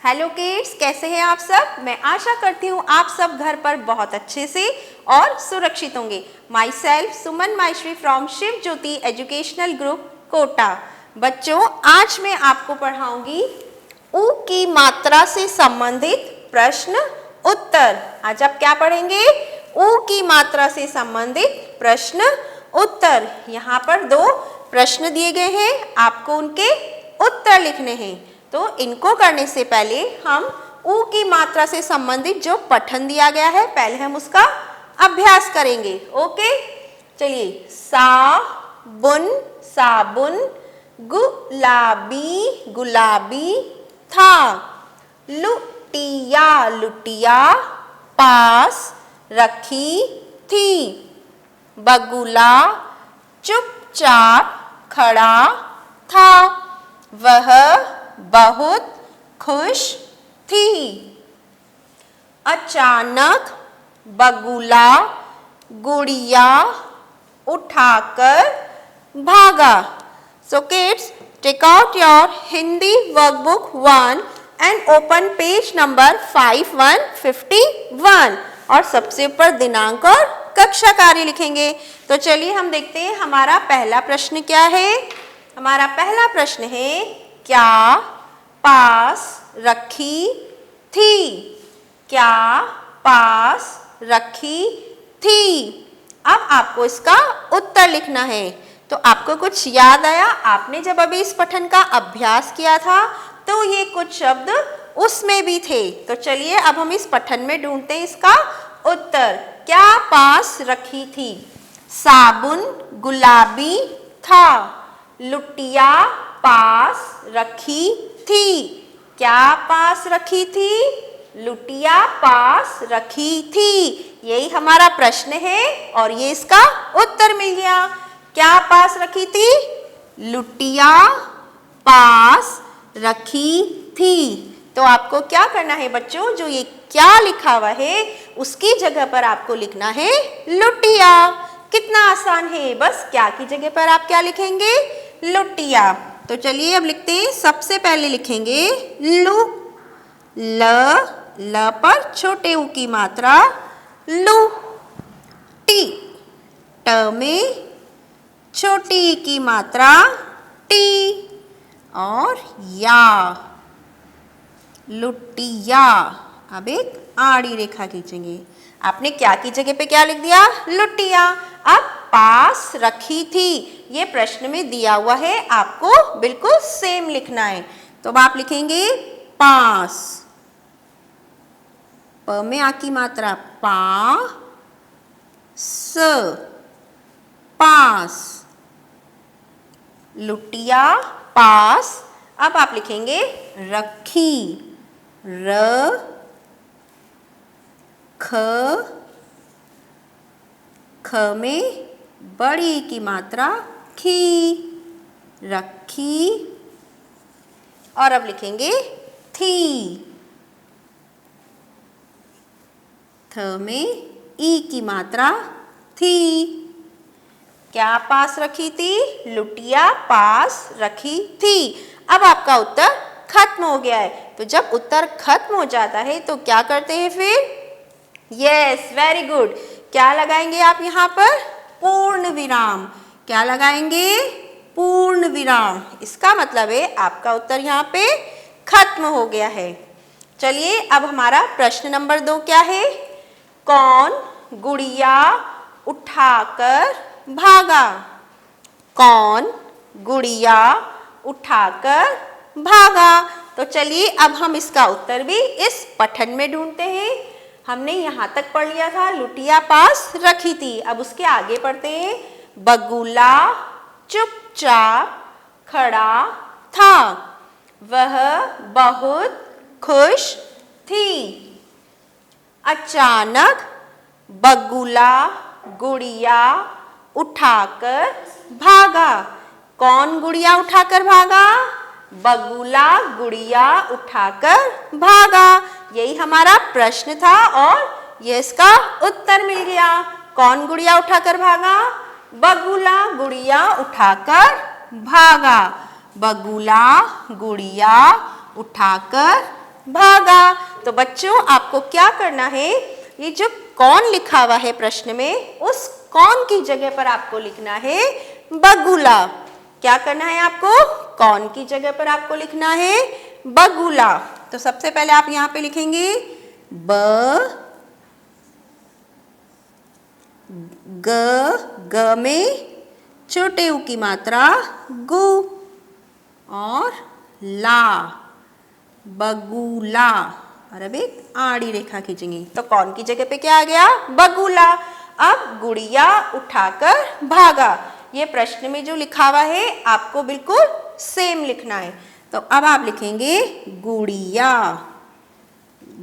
Hello kids, कैसे हैं आप सब। मैं आशा करती हूँ आप सब घर पर बहुत अच्छे से और सुरक्षित होंगे। Myself Suman Maheshwari from Shiv Jyoti educational group Kota. बच्चों, आज मैं आपको पढ़ाऊंगी ऊ की मात्रा से संबंधित प्रश्न उत्तर। आज आप क्या पढ़ेंगे? ऊ की मात्रा से संबंधित प्रश्न उत्तर। यहाँ पर दो प्रश्न दिए गए हैं, आपको उनके उत्तर लिखने हैं। तो इनको करने से पहले हम ऊ की मात्रा से संबंधित जो पठन दिया गया है, पहले हम उसका अभ्यास करेंगे। ओके, चलिए। साबुन साबुन, गुलाबी गुलाबी था, लुटिया लुटिया पास रखी थी, बगुला चुपचाप खड़ा था, वह बहुत खुश थी। अचानक बगुला गुड़िया उठाकर भागा। So kids, take out your Hindi workbook 1 and open page number 5151 और सबसे ऊपर दिनांक और कक्षा कार्य लिखेंगे। तो चलिए हम देखते हैं हमारा पहला प्रश्न क्या है। हमारा पहला प्रश्न है, क्या पास रखी थी? क्या पास रखी थी? अब आपको इसका उत्तर लिखना है। तो आपको कुछ याद आया? आपने जब अभी इस पठन का अभ्यास किया था तो ये कुछ शब्द उसमें भी थे। तो चलिए अब हम इस पठन में ढूंढते हैं इसका उत्तर। क्या पास रखी थी? साबुन गुलाबी था, लुटिया पास रखी थी। क्या पास रखी थी? लुटिया पास रखी थी। यही हमारा प्रश्न है और ये इसका उत्तर मिल गया। क्या पास रखी थी? लुटिया पास रखी थी। तो आपको क्या करना है बच्चों? जो ये क्या लिखा हुआ है उसकी जगह पर आपको लिखना है लुटिया। कितना आसान है, बस क्या की जगह पर आप क्या लिखेंगे? लुटिया। तो चलिए अब लिखते हैं। सबसे पहले लिखेंगे लू, ल पर छोटे ऊ की मात्रा लू, टी, ट में छोटी ई की मात्रा टी और या, लुटिया। अब एक आड़ी रेखा खींचेंगे। आपने क्या की जगह पे क्या लिख दिया? लुटिया। अब पास रखी थी, ये प्रश्न में दिया हुआ है, आपको बिल्कुल सेम लिखना है। तो अब आप लिखेंगे पास, प में आ की मात्रा पा, स, पास, लुटिया पास। अब आप लिखेंगे रखी, र, ख, ख में बड़ी की मात्रा खी, रखी। और अब लिखेंगे थी, थ में ई की मात्रा थी। क्या पास रखी थी? लुटिया पास रखी थी। अब आपका उत्तर खत्म हो गया है। तो जब उत्तर खत्म हो जाता है तो क्या करते हैं फिर? Yes, very good. क्या लगाएंगे आप यहाँ पर? पूर्ण विराम। क्या लगाएंगे? पूर्ण विराम। इसका मतलब है आपका उत्तर यहाँ पे खत्म हो गया है। चलिए अब हमारा प्रश्न नंबर 2 क्या है? कौन गुड़िया उठाकर भागा? कौन गुड़िया उठाकर भागा? तो चलिए अब हम इसका उत्तर भी इस पठन में ढूंढते हैं। हमने यहाँ तक पढ़ लिया था लुटिया पास रखी थी। अब उसके आगे पढ़ते हैं। बगुला चुपचाप खड़ा था, वह बहुत खुश थी। अचानक बगुला गुड़िया उठाकर भागा। कौन गुड़िया उठाकर भागा? बगुला गुड़िया उठाकर भागा। यही हमारा प्रश्न था और ये इसका उत्तर मिल गया। कौन गुड़िया उठाकर भागा? बगुला गुड़िया उठाकर भागा। बगुला गुड़िया उठाकर भागा। तो बच्चों आपको क्या करना है, ये जो कौन लिखा हुआ है प्रश्न में, उस कौन की जगह पर आपको लिखना है बगुला। क्या करना है आपको, कौन की जगह पर आपको लिखना है बगुला। तो सबसे पहले आप यहां पे लिखेंगे ग में छोटे ऊ की मात्रा गु और ला बगुला, और अब एक आड़ी रेखा खींचेंगे तो कौन की जगह पे क्या आ गया बगुला। अब गुड़िया उठाकर भागा, ये प्रश्न में जो लिखा हुआ है आपको बिल्कुल सेम लिखना है। तो अब आप लिखेंगे गुड़िया,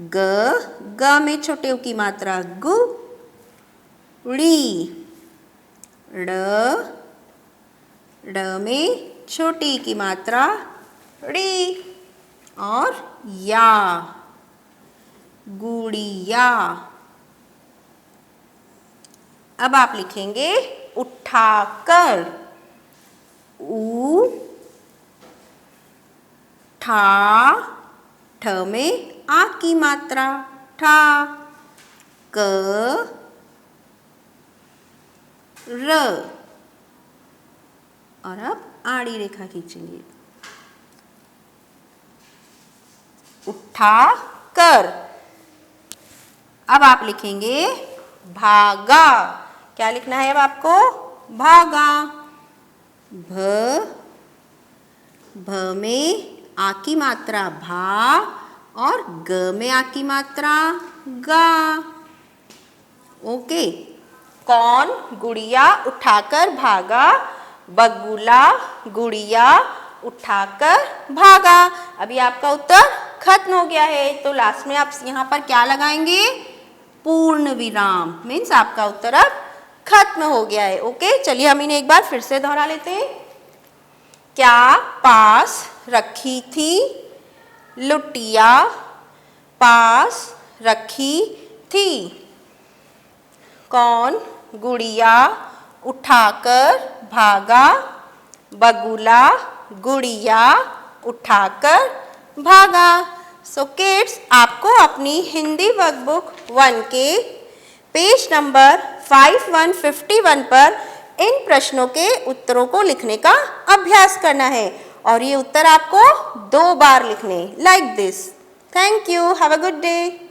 ग में छोटे ऊ की मात्रा गु, ड़ी, ड में छोटी की मात्रा ड़ी, और या गुड़िया। अब आप लिखेंगे उठाकर, ऊ ठा, ठ में आ की मात्रा ठा, क र, और अब आड़ी रेखा खींचेंगे उठा कर। अब आप लिखेंगे भागा, क्या लिखना है अब आपको भागा, भ में आ की मात्रा भा और ग में आ की मात्रा गा। ओके, कौन गुड़िया उठाकर भागा, बगुला गुड़िया उठाकर भागा। अभी आपका उत्तर खत्म हो गया है, तो लास्ट में आप यहाँ पर क्या लगाएंगे पूर्ण विराम, मीन्स आपका उत्तर अब खत्म हो गया है। ओके, चलिए हम इन्हें एक बार फिर से दोहरा लेते हैं। क्या पास रखी थी लुटिया, पास रखी थी। कौन गुड़िया उठाकर भागा, बगुला गुड़िया उठाकर भागा। सो किड्स, आपको अपनी हिंदी वर्कबुक 1 के पेज नंबर 5151 पर इन प्रश्नों के उत्तरों को लिखने का अभ्यास करना है, और ये उत्तर आपको 2 बार लिखने like this. Thank you, have a good day.